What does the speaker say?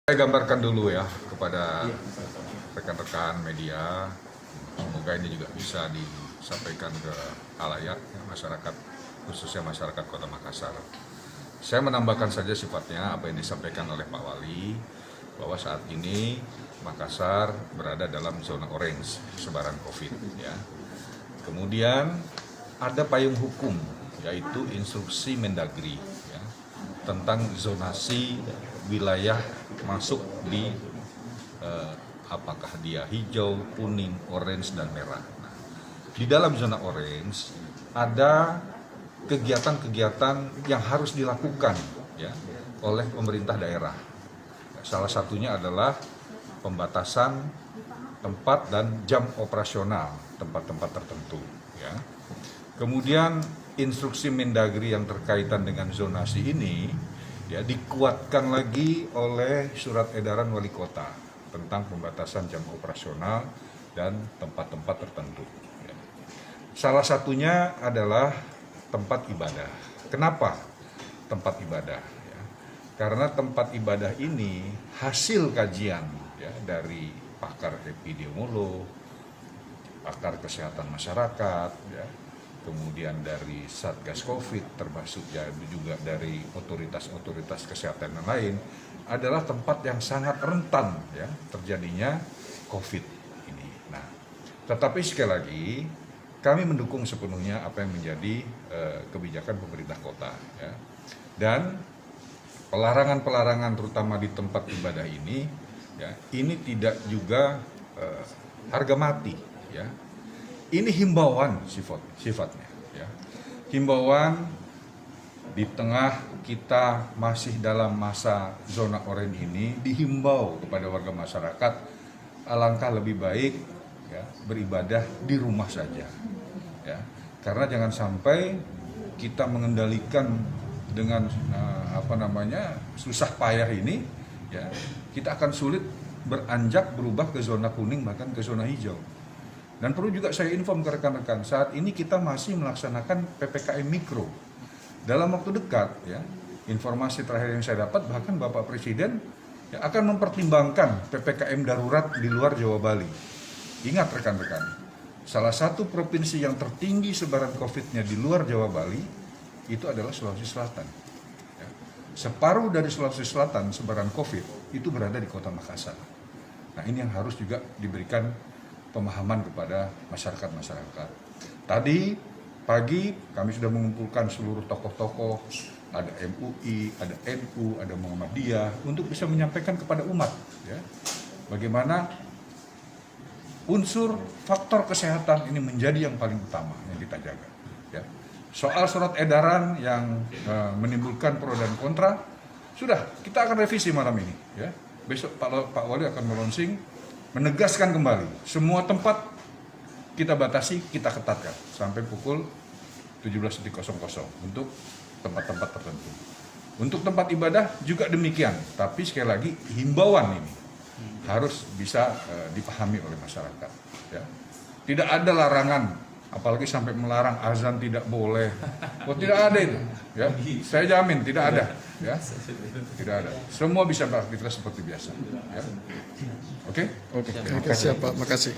Saya gambarkan dulu ya kepada rekan-rekan media, semoga ini juga bisa disampaikan ke khalayak masyarakat, khususnya masyarakat Kota Makassar. Saya menambahkan saja sifatnya apa yang disampaikan oleh Pak Wali, bahwa saat ini Makassar berada dalam zona orange sebaran COVID. Ya. Kemudian ada payung hukum, yaitu instruksi Mendagri ya, tentang zonasi wilayah masuk di apakah dia hijau, kuning, orange, dan merah. Nah, di dalam zona orange ada kegiatan-kegiatan yang harus dilakukan ya, oleh pemerintah daerah. Salah satunya adalah pembatasan tempat dan jam operasional tempat-tempat tertentu. Ya. Kemudian instruksi Mendagri yang terkaitan dengan zonasi ini ya dikuatkan lagi oleh surat edaran wali kota tentang pembatasan jam operasional dan tempat-tempat tertentu. Ya. Salah satunya adalah tempat ibadah. Kenapa tempat ibadah? Ya. Karena tempat ibadah ini hasil kajian ya, dari pakar epidemiolog, pakar kesehatan masyarakat, ya, kemudian dari Satgas Covid, termasuk juga dari otoritas-otoritas kesehatan yang lain, adalah tempat yang sangat rentan ya, terjadinya Covid ini. Nah, tetapi sekali lagi kami mendukung sepenuhnya apa yang menjadi kebijakan pemerintah kota. Ya. Dan pelarangan-pelarangan terutama di tempat ibadah ini, ya, ini tidak juga harga mati. Ya. Ini himbauan sifatnya. Ya. Himbauan di tengah kita masih dalam masa zona oranye ini, dihimbau kepada warga masyarakat alangkah lebih baik ya, beribadah di rumah saja. Ya. Karena jangan sampai kita mengendalikan dengan susah payah ini, ya, kita akan sulit beranjak berubah ke zona kuning bahkan ke zona hijau. Dan perlu juga saya inform ke rekan-rekan, saat ini kita masih melaksanakan PPKM Mikro. Dalam waktu dekat, ya, informasi terakhir yang saya dapat, bahkan Bapak Presiden ya, akan mempertimbangkan PPKM darurat di luar Jawa Bali. Ingat rekan-rekan, salah satu provinsi yang tertinggi sebaran COVID-nya di luar Jawa Bali, itu adalah Sulawesi Selatan. Ya. Separuh dari Sulawesi Selatan sebaran COVID itu berada di Kota Makassar. Nah, ini yang harus juga diberikan pemahaman kepada masyarakat. Tadi pagi kami sudah mengumpulkan seluruh tokoh-tokoh, ada MUI, ada NU, ada Muhammadiyah, untuk bisa menyampaikan kepada umat ya, bagaimana unsur faktor kesehatan ini menjadi yang paling utama yang kita jaga. Ya. Soal surat edaran yang menimbulkan pro dan kontra, sudah kita akan revisi malam ini. Ya. Besok Pak Wali akan melonsing, menegaskan kembali semua tempat kita batasi, kita ketatkan sampai pukul 17.00 untuk tempat-tempat tertentu. Untuk tempat ibadah juga demikian, tapi sekali lagi himbauan ini harus bisa dipahami oleh masyarakat. Ya. Tidak ada larangan, apalagi sampai melarang azan tidak boleh. Oh, tidak ada itu. Ya. Saya jamin tidak ada. Ya. Tidak ada. Semua bisa beraktivitas seperti biasa. Ya. Oke? Oke. Terima kasih Pak. Makasih.